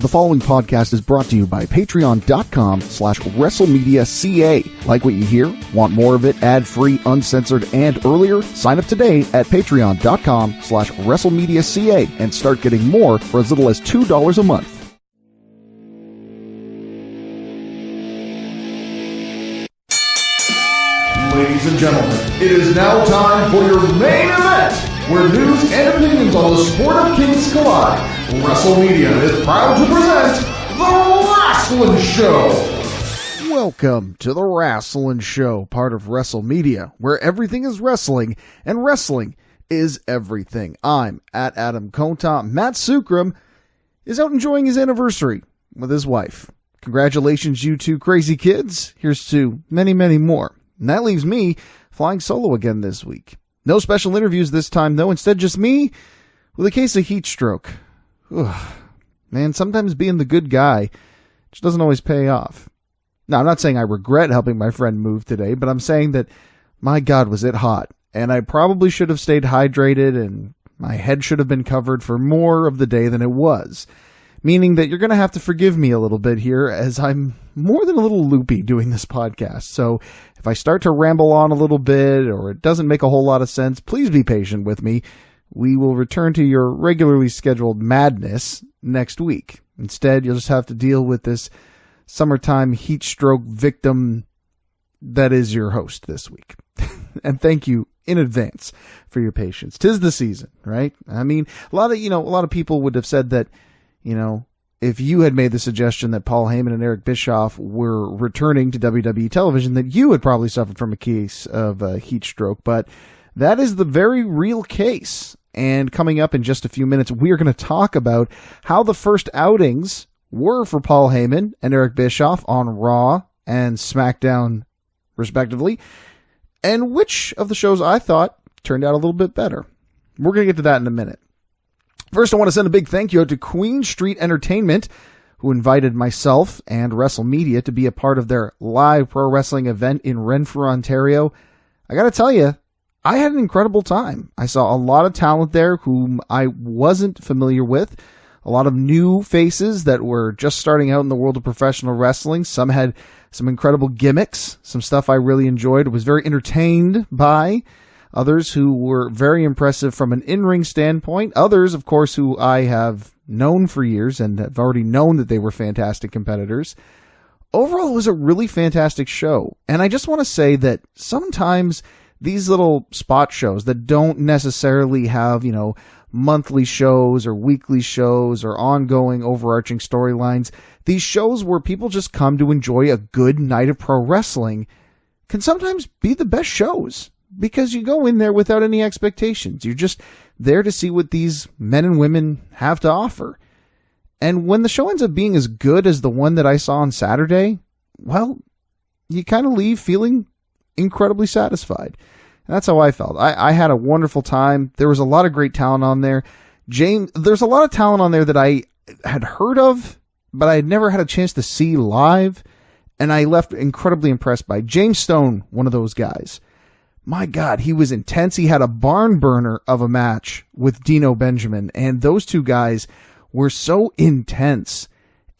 The following podcast is brought to you by patreon.com/WrestleMedia.ca. Like what you hear? Want more of it ad-free, uncensored, and earlier? Sign up today at patreon.com/WrestleMedia.ca and start getting more for as little as $2 a month. Ladies and gentlemen, it is now time for your main event, where news and opinions on the sport of kings collide. WrestleMedia is proud to present The Wrasslun Show. Welcome to The Wrasslun Show, part of WrestleMedia, where everything is wrestling, and wrestling is everything. I'm at Adam Conta. Matt Sukram is out enjoying his anniversary with his wife. Congratulations, you two crazy kids. Here's to many, many more. And that leaves me flying solo again this week. No special interviews this time, though. Instead, just me with a case of Heatstroke. Man, sometimes being the good guy just doesn't always pay off. Now, I'm not saying I regret helping my friend move today, but I'm saying that, my God, was it hot. And I probably should have stayed hydrated, and my head should have been covered for more of the day than it was. Meaning that you're going to have to forgive me a little bit here, as I'm more than a little loopy doing this podcast. So if I start to ramble on a little bit, or it doesn't make a whole lot of sense, please be patient with me. We will return to your regularly scheduled madness next week. Instead, you'll just have to deal with this summertime heat stroke victim that is your host this week. And thank you in advance for your patience. 'Tis the season, right? I mean, a lot of people would have said that, if you had made the suggestion that Paul Heyman and Eric Bischoff were returning to WWE television, that you had probably suffered from a case of heat stroke. But that is the very real case. And coming up in just a few minutes, we are going to talk about how the first outings were for Paul Heyman and Eric Bischoff on Raw and Smackdown, respectively, and which of the shows I thought turned out a little bit better. We're going to get to that in a minute. First, I want to send a big thank you out to Queen Street Entertainment, who invited myself and WrestleMedia to be a part of their live pro wrestling event in Renfrew, Ontario. I got to tell you, I had an incredible time. I saw a lot of talent there whom I wasn't familiar with, a lot of new faces that were just starting out in the world of professional wrestling. Some had some incredible gimmicks, some stuff I really enjoyed, was very entertained by. Others who were very impressive from an in-ring standpoint. Others, of course, who I have known for years and have already known that they were fantastic competitors. Overall, it was a really fantastic show. And I just want to say that sometimes these little spot shows that don't necessarily have, monthly shows or weekly shows or ongoing overarching storylines, these shows where people just come to enjoy a good night of pro wrestling can sometimes be the best shows. Because you go in there without any expectations. You're just there to see what these men and women have to offer. And when the show ends up being as good as the one that I saw on Saturday, well, you kind of leave feeling incredibly satisfied. And that's how I felt. I had a wonderful time. There was a lot of great talent on there. There's a lot of talent on there that I had heard of, but I had never had a chance to see live. And I left incredibly impressed by James Stone, one of those guys. My God, he was intense. He had a barn burner of a match with Dino Benjamin, and those two guys were so intense.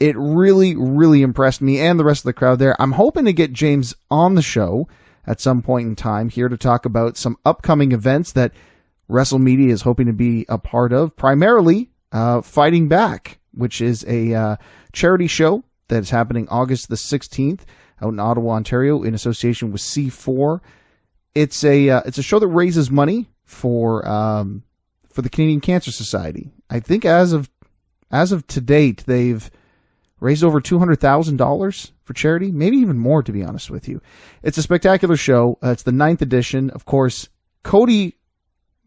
It really, really impressed me and the rest of the crowd there. I'm hoping to get James on the show at some point in time here to talk about some upcoming events that WrestleMedia is hoping to be a part of, primarily Fighting Back, which is a charity show that is happening August the 16th out in Ottawa, Ontario, in association with C4. It's a show that raises money for the Canadian Cancer Society. I think as of to date, they've raised over $200,000 for charity, maybe even more, to be honest with you. It's a spectacular show. It's the 9th edition. Of course, Cody,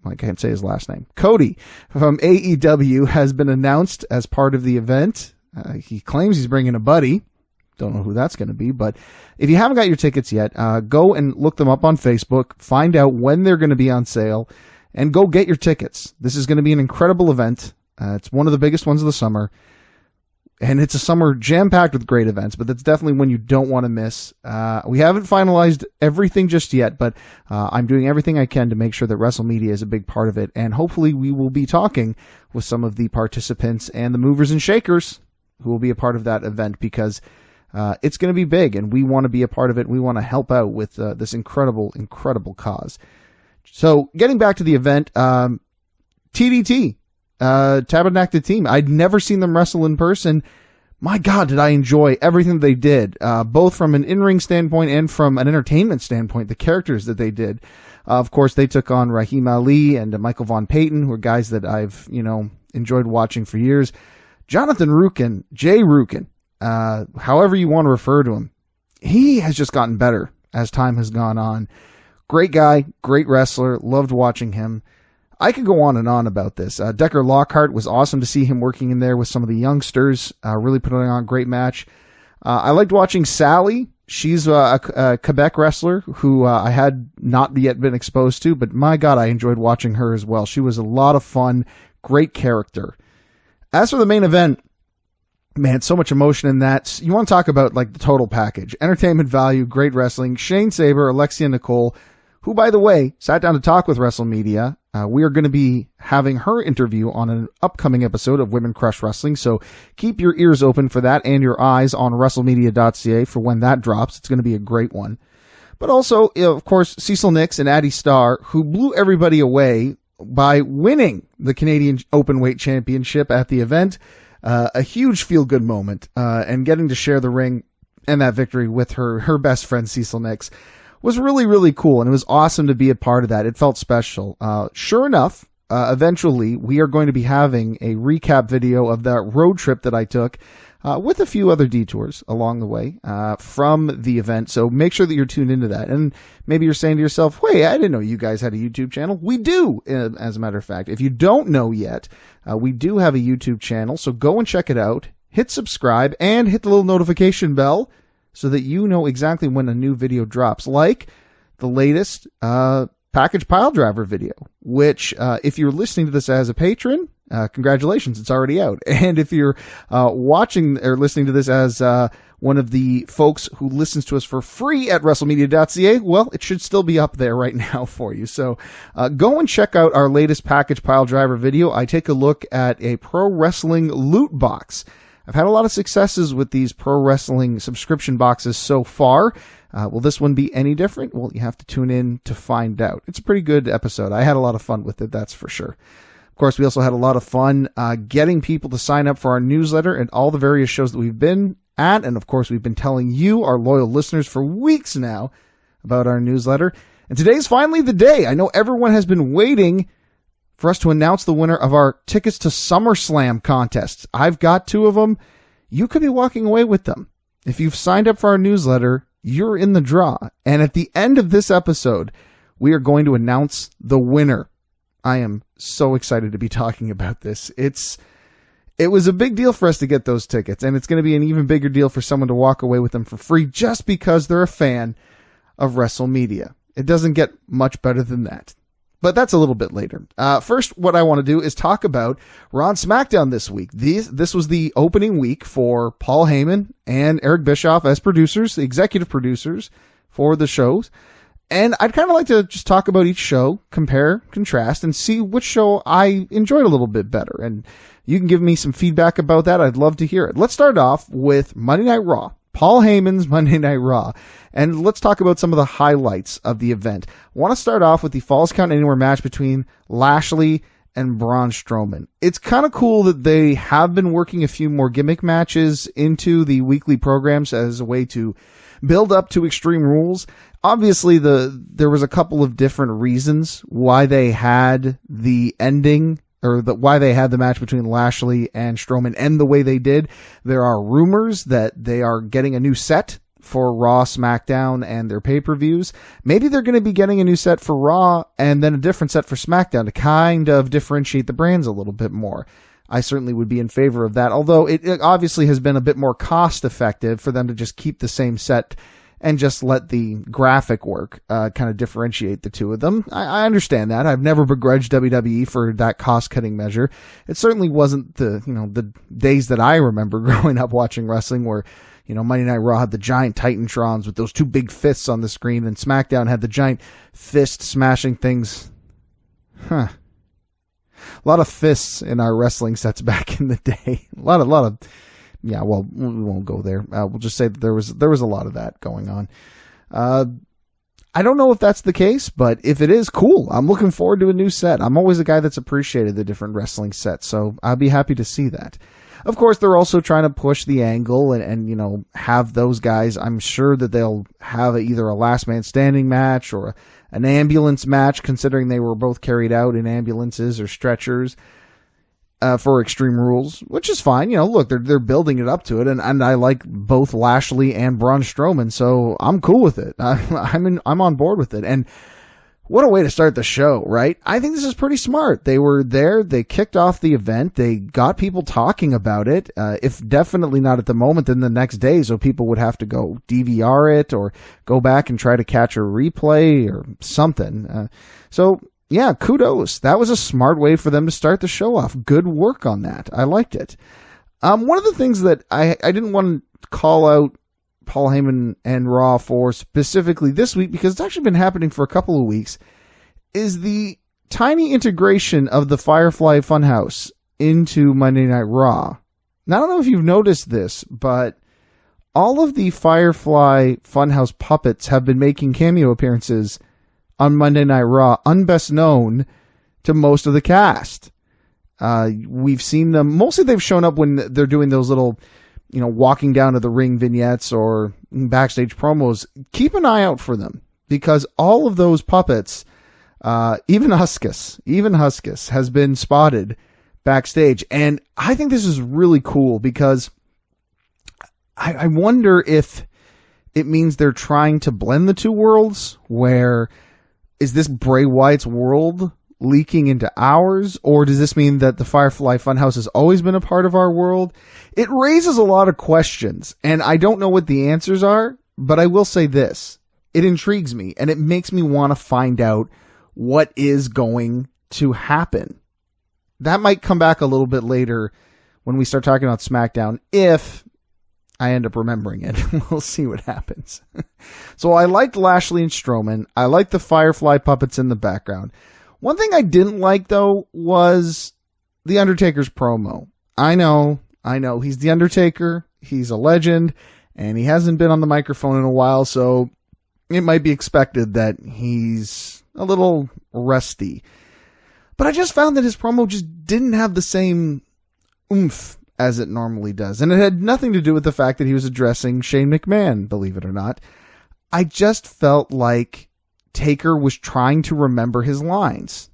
I can't say his last name, Cody from AEW has been announced as part of the event. He claims he's bringing a buddy. Don't know who that's going to be, but if you haven't got your tickets yet, go and look them up on Facebook, find out when they're going to be on sale, and go get your tickets. This is going to be an incredible event. It's one of the biggest ones of the summer, and it's a summer jam-packed with great events, but that's definitely one you don't want to miss. We haven't finalized everything just yet, but I'm doing everything I can to make sure that WrestleMedia is a big part of it, and hopefully we will be talking with some of the participants and the movers and shakers who will be a part of that event, because it's going to be big, and we want to be a part of it. We want to help out with this incredible cause. So getting back to the event, TDT, Tabernacled Team. I'd never seen them wrestle in person. My God, did I enjoy everything they did, both from an in-ring standpoint and from an entertainment standpoint, the characters that they did. Of course, they took on Raheem Ali and Michael Von Payton, who are guys that I've, enjoyed watching for years. Jonathan Rukin, Jay Rukin, however you want to refer to him, he has just gotten better as time has gone on. Great guy, great wrestler, loved watching him. I could go on and on about this. Decker Lockhart, was awesome to see him working in there with some of the youngsters, really putting on a great match. I liked watching Sally. She's a Quebec wrestler who I had not yet been exposed to, but my God, I enjoyed watching her as well. She was a lot of fun, great character. As for the main event, man, so much emotion in that. You want to talk about like the total package. Entertainment value, great wrestling. Shane Saber, Alexia Nicole, who, by the way, sat down to talk with WrestleMedia. We are going to be having her interview on an upcoming episode of Women Crush Wrestling, so keep your ears open for that and your eyes on WrestleMedia.ca for when that drops. It's going to be a great one. But also, of course, Cecil Nix and Addie Starr, who blew everybody away by winning the Canadian Openweight Championship at the event. A huge feel-good moment, and getting to share the ring and that victory with her best friend, Cecil Nix, was really, really cool, and it was awesome to be a part of that. It felt special. Sure enough, eventually, we are going to be having a recap video of that road trip that I took, with a few other detours along the way, from the event. So make sure that you're tuned into that. And maybe you're saying to yourself, wait, I didn't know you guys had a YouTube channel. We do, as a matter of fact. If you don't know yet, we do have a YouTube channel, so go and check it out. Hit subscribe and hit the little notification bell, so that you know exactly when a new video drops, like the latest package pile driver video, which if you're listening to this as a patron, congratulations, it's already out. And if you're watching or listening to this as one of the folks who listens to us for free at WrestleMedia.ca, well, it should still be up there right now for you. So go and check out our latest package pile driver video. I take a look at a pro wrestling loot box. I've had a lot of successes with these pro wrestling subscription boxes so far. Will this one be any different? Well, you have to tune in to find out. It's a pretty good episode. I had a lot of fun with it, that's for sure. Of course, we also had a lot of fun getting people to sign up for our newsletter and all the various shows that we've been at. And of course, we've been telling you, our loyal listeners, for weeks now about our newsletter. And today's finally the day. I know everyone has been waiting for us to announce the winner of our tickets to SummerSlam contests. I've got 2 of them. You could be walking away with them. If you've signed up for our newsletter, you're in the draw. And at the end of this episode, we are going to announce the winner. I am so excited to be talking about this. It was a big deal for us to get those tickets, and it's going to be an even bigger deal for someone to walk away with them for free just because they're a fan of WrestleMedia. It doesn't get much better than that. But that's a little bit later. First, what I want to do is talk about RAW and Smackdown this week. This was the opening week for Paul Heyman and Eric Bischoff as producers, the executive producers for the shows. And I'd kind of like to just talk about each show, compare, contrast, and see which show I enjoyed a little bit better. And you can give me some feedback about that. I'd love to hear it. Let's start off with Monday Night Raw. Paul Heyman's Monday Night Raw. And let's talk about some of the highlights of the event. I want to start off with the Falls Count Anywhere match between Lashley and Braun Strowman. It's kind of cool that they have been working a few more gimmick matches into the weekly programs as a way to build up to Extreme Rules. Obviously, there was a couple of different reasons why they had the ending, or why they had the match between Lashley and Strowman end the way they did. There are rumors that they are getting a new set for Raw, SmackDown, and their pay-per-views. Maybe they're going to be getting a new set for Raw and then a different set for SmackDown to kind of differentiate the brands a little bit more. I certainly would be in favor of that, although it obviously has been a bit more cost-effective for them to just keep the same set and just let the graphic work kind of differentiate the two of them. I understand that. I've never begrudged WWE for that cost-cutting measure. It certainly wasn't the days that I remember growing up watching wrestling where, Monday Night Raw had the giant Titantrons with those 2 big fists on the screen, and SmackDown had the giant fist smashing things. A lot of fists in our wrestling sets back in the day. A lot of yeah, well, we won't go there. We'll just say that there was a lot of that going on. I don't know if that's the case, but if it is, cool. I'm looking forward to a new set. I'm always a guy that's appreciated the different wrestling sets, so I'll be happy to see that. Of course, they're also trying to push the angle and you know, have those guys. I'm sure that they'll have either a last man standing match or an ambulance match, considering they were both carried out in ambulances or stretchers for Extreme Rules, which is fine. You know, look, they're building it up to it, and I like both Lashley and Braun Strowman, so I'm cool with it. I'm on board with it. And what a way to start the show, right? I think this is pretty smart. They were there, they kicked off the event, they got people talking about it, if definitely not at the moment, then the next day, so people would have to go DVR it or go back and try to catch a replay or something. So yeah, kudos. That was a smart way for them to start the show off. Good work on that. I liked it. One of the things that I didn't want to call out Paul Heyman and Raw for specifically this week, because it's actually been happening for a couple of weeks, is the tiny integration of the Firefly Funhouse into Monday Night Raw. Now, I don't know if you've noticed this, but all of the Firefly Funhouse puppets have been making cameo appearances on Monday Night Raw, unbest known to most of the cast. We've seen them, mostly they've shown up when they're doing those little, you know, walking down to the ring vignettes or backstage promos. Keep an eye out for them, because all of those puppets, even Huskus has been spotted backstage. And I think this is really cool, because I wonder if it means they're trying to blend the two worlds, where is this Bray Wyatt's world leaking into ours, or does this mean that the Firefly Funhouse has always been a part of our world? It raises a lot of questions, and I don't know what the answers are, but I will say this. It intrigues me, and it makes me want to find out what is going to happen. That might come back a little bit later when we start talking about SmackDown, if I end up remembering it. We'll see what happens. So I liked Lashley and Strowman. I liked the Firefly puppets in the background. One thing I didn't like, though, was The Undertaker's promo. I know. He's The Undertaker. He's a legend, and he hasn't been on the microphone in a while, so it might be expected that he's a little rusty. But I just found that his promo just didn't have the same oomph as it normally does. And it had nothing to do with the fact that he was addressing Shane McMahon, believe it or not. I just felt like Taker was trying to remember his lines.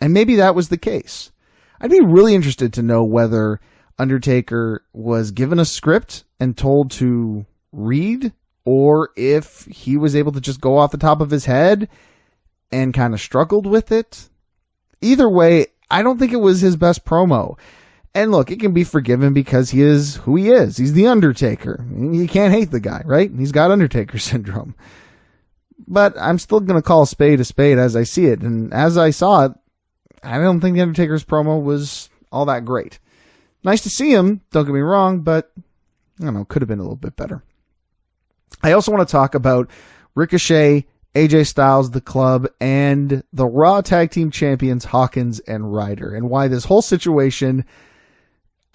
And maybe that was the case. I'd be really interested to know whether Undertaker was given a script and told to read, or if he was able to just go off the top of his head and kind of struggled with it. Either way, I don't think it was his best promo. And look, it can be forgiven because he is who he is. He's The Undertaker. You can't hate the guy, right? He's got Undertaker syndrome. But I'm still going to call a spade as I see it. And as I saw it, I don't think The Undertaker's promo was all that great. Nice to see him, don't get me wrong, but I don't know, could have been a little bit better. I also want to talk about Ricochet, AJ Styles, The Club, and the Raw Tag Team Champions Hawkins and Ryder, and why this whole situation,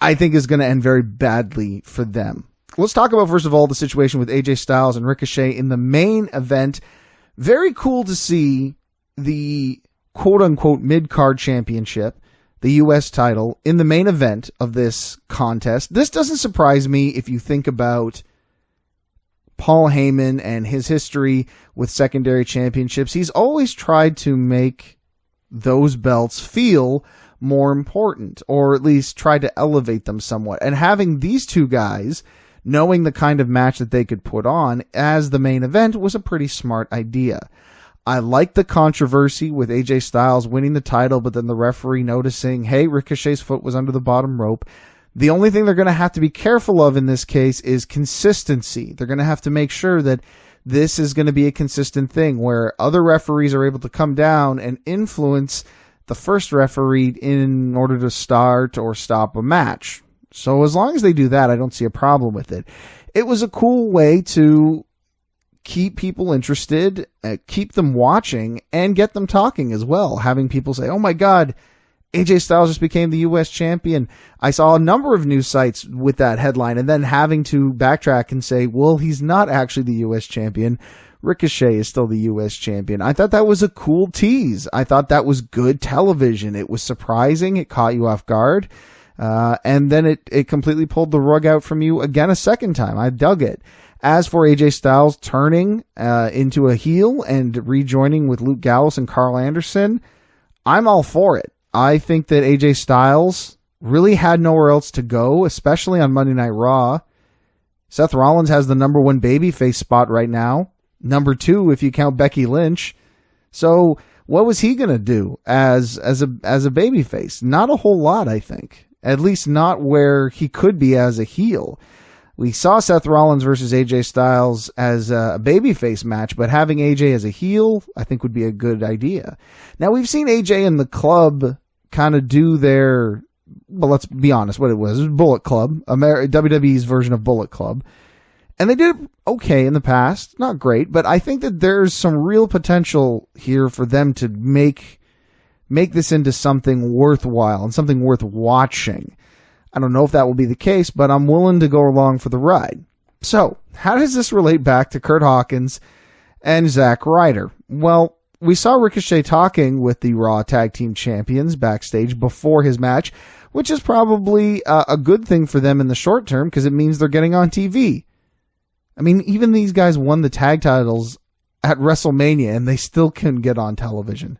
I think, is going to end very badly for them. Let's talk about, first of all, the situation with AJ Styles and Ricochet in the main event. Very cool to see the quote-unquote mid-card championship, the U.S. title, in the main event of this contest. This doesn't surprise me if you think about Paul Heyman and his history with secondary championships. He's always tried to make those belts feel more important, or at least try to elevate them somewhat. And having these two guys, knowing the kind of match that they could put on as the main event, was a pretty smart idea. I like the controversy with AJ Styles winning the title, but then the referee noticing, hey, Ricochet's foot was under the bottom rope. The only thing they're going to have to be careful of in this case is consistency. They're going to have to make sure that this is going to be a consistent thing where other referees are able to come down and influence the first referee in order to start or stop a match. So as long as they do that, I don't see a problem with it. It was a cool way to keep people interested, keep them watching, and get them talking as well. Having people say, oh my God, AJ Styles just became the U.S. champion. I saw a number of news sites with that headline and then having to backtrack and say, well, he's not actually the U.S. champion. Ricochet is still the U.S. champion. I thought that was a cool tease. I thought that was good television. It was surprising. It caught you off guard. And then it completely pulled the rug out from you again a second time. I dug it. As for AJ Styles turning into a heel and rejoining with Luke Gallows and Carl Anderson, I'm all for it. I think that AJ Styles really had nowhere else to go, especially on Monday Night Raw. Seth Rollins has the number 1 babyface spot right now. Number 2, if you count Becky Lynch. So what was he going to do as a babyface? Not a whole lot, I think. At least not where he could be as a heel. We saw Seth Rollins versus AJ Styles as a babyface match, but having AJ as a heel, I think would be a good idea. Now, we've seen AJ and the Club kind of do their, well, let's be honest, what it was Bullet Club, WWE's version of Bullet Club. And they did okay in the past, not great, but I think that there's some real potential here for them to make this into something worthwhile and something worth watching. I don't know if that will be the case, but I'm willing to go along for the ride. So, how does this relate back to Kurt Hawkins and Zack Ryder? Well, we saw Ricochet talking with the Raw Tag Team Champions backstage before his match, which is probably a good thing for them in the short term because it means they're getting on TV. I mean, even these guys won the tag titles at WrestleMania and they still couldn't get on television.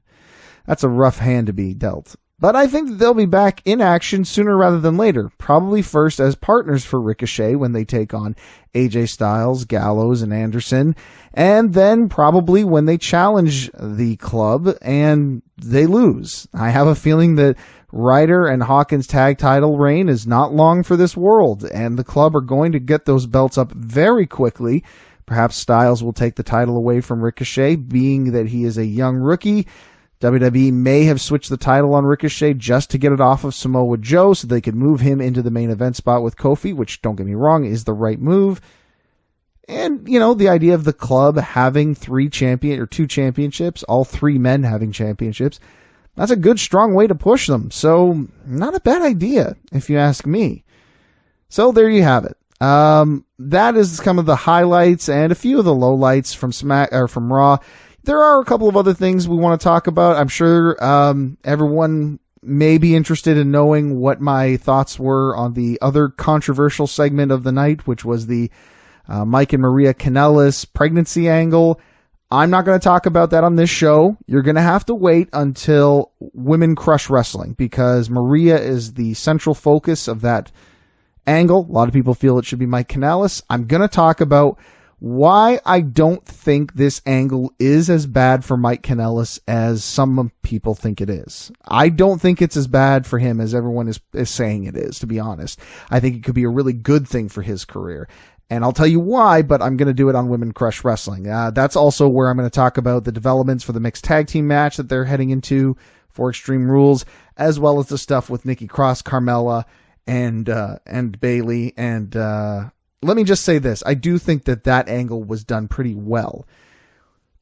That's a rough hand to be dealt. But I think that they'll be back in action sooner rather than later. Probably first as partners for Ricochet when they take on AJ Styles, Gallows, and Anderson. And then probably when they challenge the Club and they lose. I have a feeling that Ryder and Hawkins' tag title reign is not long for this world. And the Club are going to get those belts up very quickly. Perhaps Styles will take the title away from Ricochet, being that he is a young rookie. WWE may have switched the title on Ricochet just to get it off of Samoa Joe so they could move him into the main event spot with Kofi, which, don't get me wrong, is the right move. And, you know, the idea of the Club having 2 championships, all 3 men having championships, that's a good, strong way to push them. So, not a bad idea, if you ask me. So, there you have it. That is some of the highlights and a few of the lowlights from Raw. There are a couple of other things we want to talk about. I'm sure everyone may be interested in knowing what my thoughts were on the other controversial segment of the night, which was the Mike and Maria Kanellis pregnancy angle. I'm not going to talk about that on this show. You're going to have to wait until Women Crush Wrestling because Maria is the central focus of that angle. A lot of people feel it should be Mike Kanellis. I'm going to talk about why I don't think this angle is as bad for Mike Kanellis as some people think it is. I don't think it's as bad for him as everyone is saying it is, to be honest. I think it could be a really good thing for his career. And I'll tell you why, but I'm going to do it on Women Crush Wrestling. That's also where I'm going to talk about the developments for the mixed tag team match that they're heading into for Extreme Rules, as well as the stuff with Nikki Cross, Carmella, and Bayley, and let me just say this. I do think that angle was done pretty well.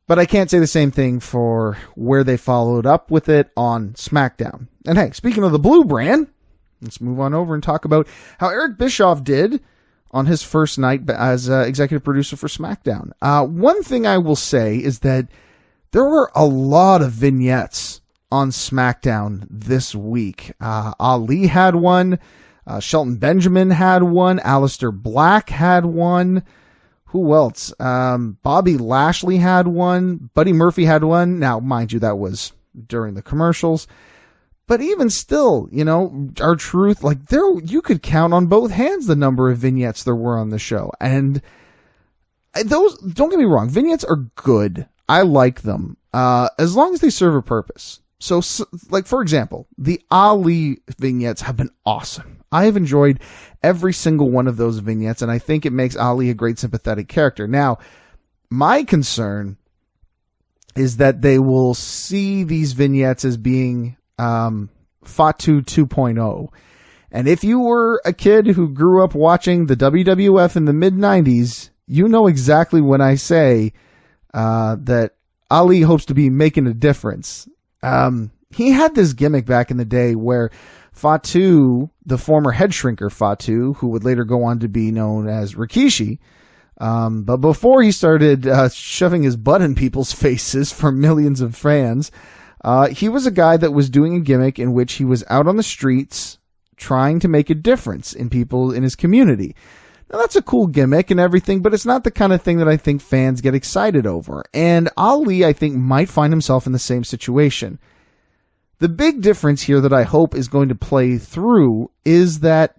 But I can't say the same thing for where they followed up with it on SmackDown. And hey, speaking of the Blue brand, let's move on over and talk about how Eric Bischoff did on his first night as executive producer for SmackDown. One thing I will say is that there were a lot of vignettes on SmackDown this week. Ali had one. Shelton Benjamin had one. Aleister Black had one. Who else? Bobby Lashley had one. Buddy Murphy had one. Now, mind you, that was during the commercials. But even still, you know, R-Truth, like you could count on both hands the number of vignettes there were on the show. And those, don't get me wrong, vignettes are good. I like them. As long as they serve a purpose. So, like, for example, the Ali vignettes have been awesome. I have enjoyed every single one of those vignettes, and I think it makes Ali a great sympathetic character. Now, my concern is that they will see these vignettes as being Fatu 2.0. And if you were a kid who grew up watching the WWF in the mid-90s, you know exactly when I say that Ali hopes to be making a difference. he had this gimmick back in the day where Fatu, the former head shrinker Fatu, who would later go on to be known as Rikishi, but before he started shoving his butt in people's faces for millions of fans, he was a guy that was doing a gimmick in which he was out on the streets trying to make a difference in people in his community. Now, that's a cool gimmick and everything, but it's not the kind of thing that I think fans get excited over. And Ali, I think, might find himself in the same situation. The big difference here that I hope is going to play through is that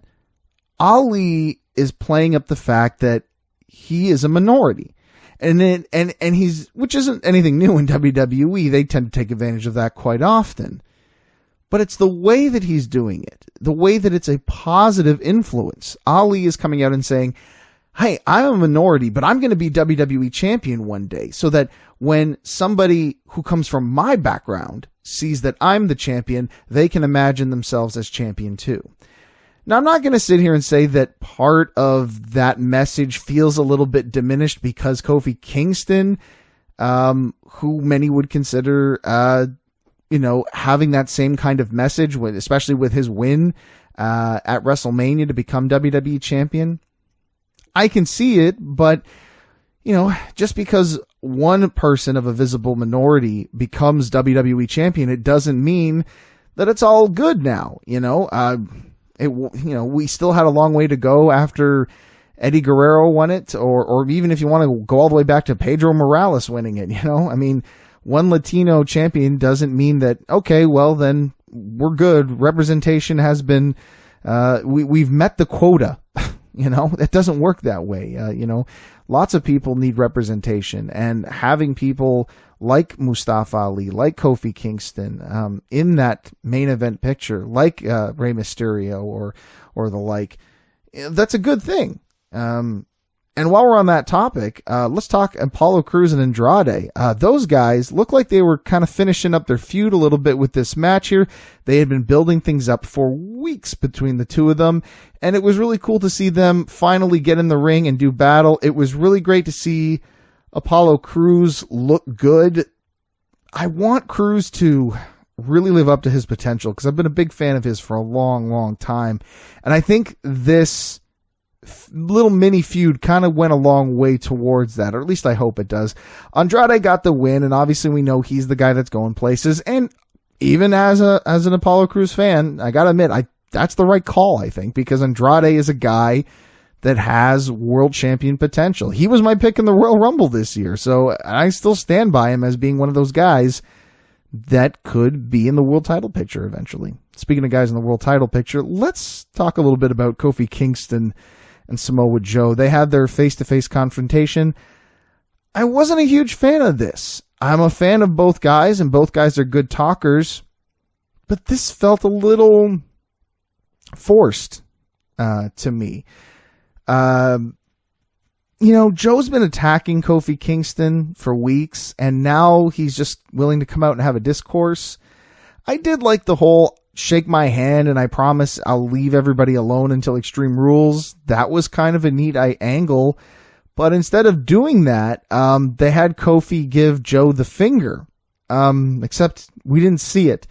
Ali is playing up the fact that he is a minority. And he's, which isn't anything new in WWE. They tend to take advantage of that quite often. But it's the way that he's doing it, the way that it's a positive influence. Ali is coming out and saying, hey, I'm a minority, but I'm going to be WWE champion one day, so that when somebody who comes from my background sees that I'm the champion, they can imagine themselves as champion too. Now, I'm not going to sit here and say that part of that message feels a little bit diminished because Kofi Kingston, who many would consider, having that same kind of message, especially with his win at WrestleMania to become WWE champion. I can see it, but, just because one person of a visible minority becomes WWE champion, it doesn't mean that it's all good now. We still had a long way to go after Eddie Guerrero won it, or even if you want to go all the way back to Pedro Morales winning it, one Latino champion doesn't mean that, okay, well, then we're good. Representation has been, we've met the quota. It doesn't work that way. Lots of people need representation, and having people like Mustafa Ali, like Kofi Kingston, in that main event picture, like Rey Mysterio or the like, that's a good thing. And while we're on that topic, let's talk Apollo Crews and Andrade. Those guys look like they were kind of finishing up their feud a little bit with this match here. They had been building things up for weeks between the two of them, and it was really cool to see them finally get in the ring and do battle. It was really great to see Apollo Crews look good. I want Crews to really live up to his potential because I've been a big fan of his for a long, long time. And I think this little mini feud kind of went a long way towards that, or at least I hope it does. Andrade got the win, and obviously we know he's the guy that's going places. And even as an Apollo Crews fan, I gotta admit, that's the right call, I think, because Andrade is a guy that has world champion potential. He was my pick in the Royal Rumble this year, so I still stand by him as being one of those guys that could be in the world title picture eventually. Speaking of guys in the world title picture, let's talk a little bit about Kofi Kingston and Samoa Joe. They had their face-to-face confrontation. I wasn't a huge fan of this. I'm a fan of both guys, and both guys are good talkers, but this felt a little forced to me. Joe's been attacking Kofi Kingston for weeks, and now he's just willing to come out and have a discourse. I did like the whole shake my hand and I promise I'll leave everybody alone until Extreme Rules. That was kind of a neat angle. But instead of doing that, they had Kofi give Joe the finger. Except we didn't see it.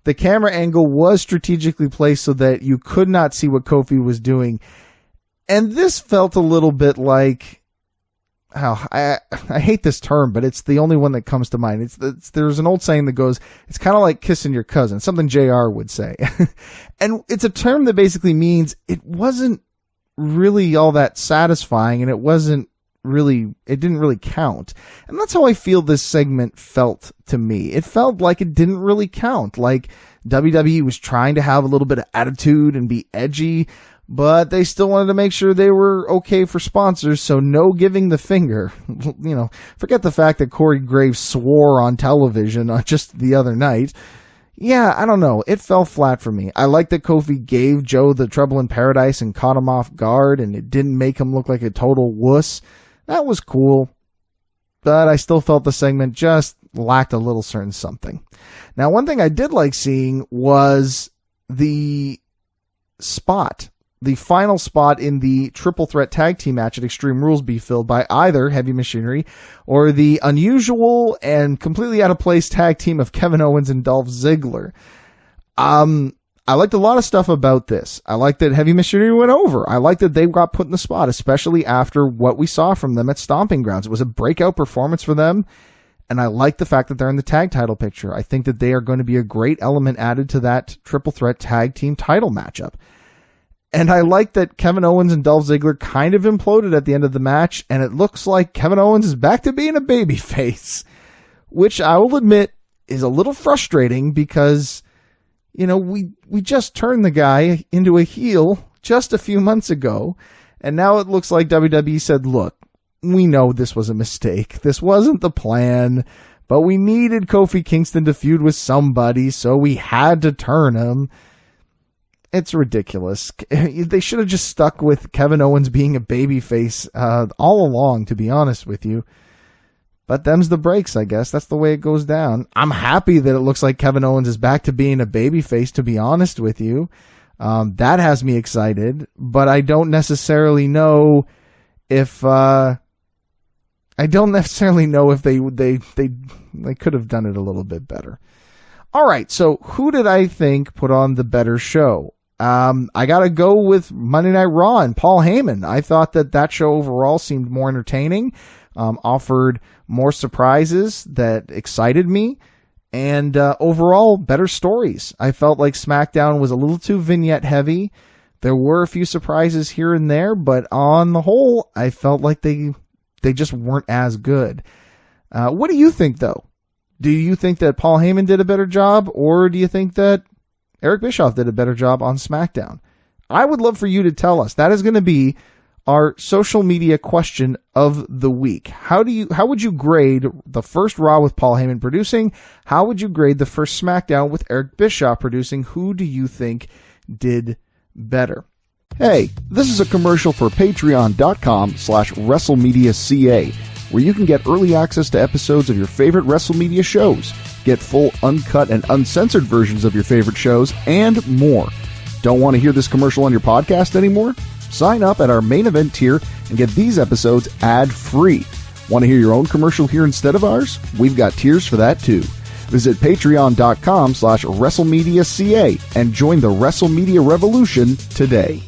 The camera angle was strategically placed so that you could not see what Kofi was doing. And this felt a little bit like, I hate this term, but it's the only one that comes to mind. There's an old saying that goes, it's kind of like kissing your cousin, something JR would say. And it's a term that basically means it wasn't really all that satisfying, and it didn't really count. And that's how I feel this segment felt to me. It felt like it didn't really count, like WWE was trying to have a little bit of attitude and be edgy, but they still wanted to make sure they were okay for sponsors, so no giving the finger. Forget the fact that Corey Graves swore on television just the other night. Yeah, I don't know. It fell flat for me. I like that Kofi gave Joe the Trouble in Paradise and caught him off guard, and it didn't make him look like a total wuss. That was cool, but I still felt the segment just lacked a little certain something. Now, one thing I did like seeing was the spot the final spot in the triple threat tag team match at Extreme Rules be filled by either Heavy Machinery or the unusual and completely out of place tag team of Kevin Owens and Dolph Ziggler. I liked a lot of stuff about this. I liked that Heavy Machinery went over. I liked that they got put in the spot, especially after what we saw from them at Stomping Grounds. It was a breakout performance for them, and I like the fact that they're in the tag title picture. I think that they are going to be a great element added to that triple threat tag team title matchup. And I like that Kevin Owens and Dolph Ziggler kind of imploded at the end of the match, and it looks like Kevin Owens is back to being a babyface, which I will admit is a little frustrating because, you know, we just turned the guy into a heel just a few months ago, and now it looks like WWE said, look, we know this was a mistake. This wasn't the plan, but we needed Kofi Kingston to feud with somebody, so we had to turn him. It's ridiculous. They should have just stuck with Kevin Owens being a babyface all along, to be honest with you. But them's the breaks, I guess. That's the way it goes down. I'm happy that it looks like Kevin Owens is back to being a babyface, to be honest with you. That has me excited, but I don't necessarily know if they could have done it a little bit better. All right, so who did I think put on the better show? I got to go with Monday Night Raw and Paul Heyman. I thought that show overall seemed more entertaining, offered more surprises that excited me, and overall better stories. I felt like SmackDown was a little too vignette heavy. There were a few surprises here and there, but on the whole, I felt like they just weren't as good. What do you think, though? Do you think that Paul Heyman did a better job, or do you think that Eric Bischoff did a better job on SmackDown? I would love for you to tell us. That is going to be our social media question of the week. How would you grade the first Raw with Paul Heyman producing? How would you grade the first SmackDown with Eric Bischoff producing? Who do you think did better? Hey, this is a commercial for patreon.com/WrestleMedia.ca, where you can get early access to episodes of your favorite WrestleMedia shows, get full uncut and uncensored versions of your favorite shows, and more. Don't want to hear this commercial on your podcast anymore? Sign up at our main event tier and get these episodes ad-free. Want to hear your own commercial here instead of ours? We've got tiers for that too. Visit patreon.com/WrestleMedia.ca and join the WrestleMedia revolution today.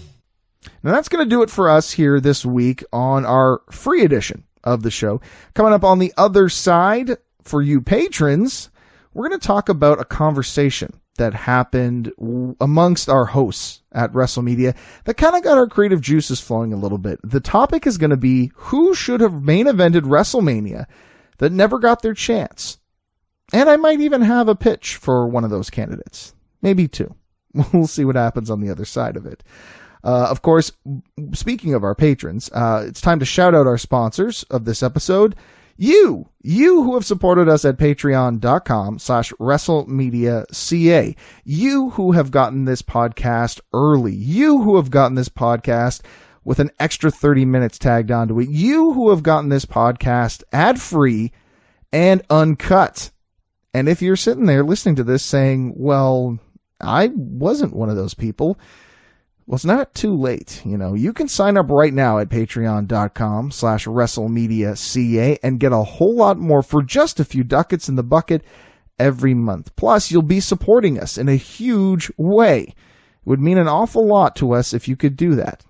Now that's going to do it for us here this week on our free edition of the show. Coming up on the other side, for you patrons, we're going to talk about a conversation that happened amongst our hosts at WrestleMedia that kind of got our creative juices flowing a little bit. The topic is going to be who should have main evented WrestleMania that never got their chance. And I might even have a pitch for one of those candidates. Maybe two. We'll see what happens on the other side of it. Of course, speaking of our patrons, it's time to shout out our sponsors of this episode. You who have supported us at patreon.com/WrestleMedia.ca. You who have gotten this podcast early. You who have gotten this podcast with an extra 30 minutes tagged onto it. You who have gotten this podcast ad-free and uncut. And if you're sitting there listening to this saying, well, I wasn't one of those people, well, it's not too late. You know, you can sign up right now at patreon.com/WrestleMedia.ca and get a whole lot more for just a few ducats in the bucket every month. Plus, you'll be supporting us in a huge way. It would mean an awful lot to us if you could do that.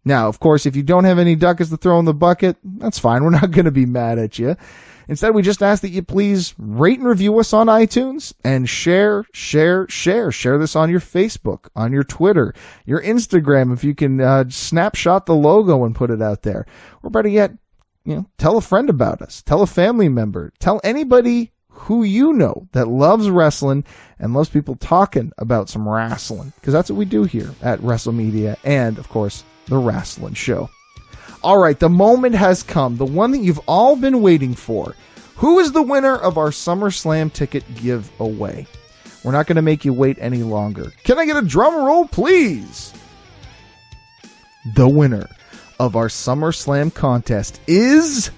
Now, of course, if you don't have any ducats to throw in the bucket, that's fine. We're not going to be mad at you. Instead, we just ask that you please rate and review us on iTunes and share this on your Facebook, on your Twitter, your Instagram, if you can snapshot the logo and put it out there. Or better yet, tell a friend about us, tell a family member, tell anybody who you know that loves wrestling and loves people talking about some wrestling, because that's what we do here at WrestleMedia and, of course, the Wrasslun Show. All right, the moment has come, the one that you've all been waiting for. Who is the winner of our SummerSlam ticket giveaway? We're not going to make you wait any longer. Can I get a drum roll, please? The winner of our SummerSlam contest is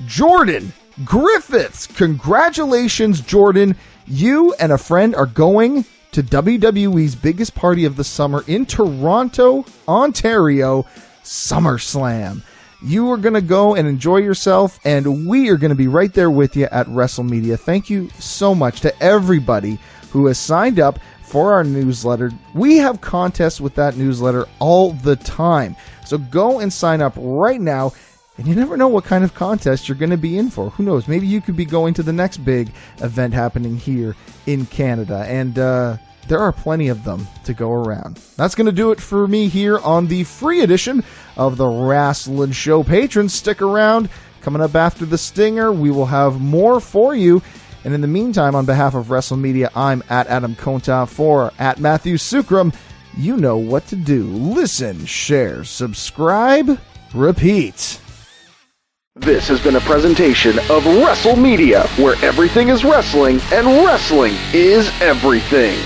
Jordan Griffiths. Congratulations, Jordan. You and a friend are going to to WWE's biggest party of the summer in Toronto, Ontario, SummerSlam. You are going to go and enjoy yourself, and we are going to be right there with you at WrestleMedia. Thank you so much to everybody who has signed up for our newsletter. We have contests with that newsletter all the time. So go and sign up right now, and you never know what kind of contest you're going to be in for. Who knows? Maybe you could be going to the next big event happening here in Canada, and there are plenty of them to go around. That's going to do it for me here on the free edition of the Wrasslun Show. Patrons, stick around. Coming up after the stinger, we will have more for you. And in the meantime, on behalf of WrestleMedia, I'm at Adam Conta for at Matthew Sukram. You know what to do. Listen, share, subscribe, repeat. This has been a presentation of WrestleMedia, where everything is wrestling and wrestling is everything.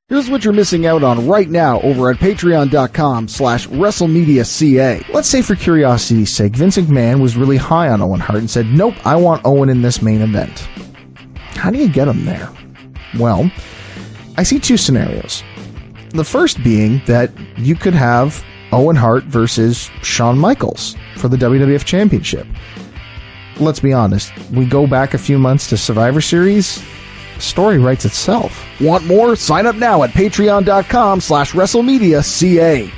Here's what you're missing out on right now over at patreon.com/WrestleMedia.ca. Let's say for curiosity's sake, Vince McMahon was really high on Owen Hart and said, nope, I want Owen in this main event. How do you get him there? Well, I see two scenarios. The first being that you could have Owen Hart versus Shawn Michaels for the WWF Championship. Let's be honest, we go back a few months to Survivor Series, the story writes itself. Want more? Sign up now at patreon.com/WrestleMedia.ca.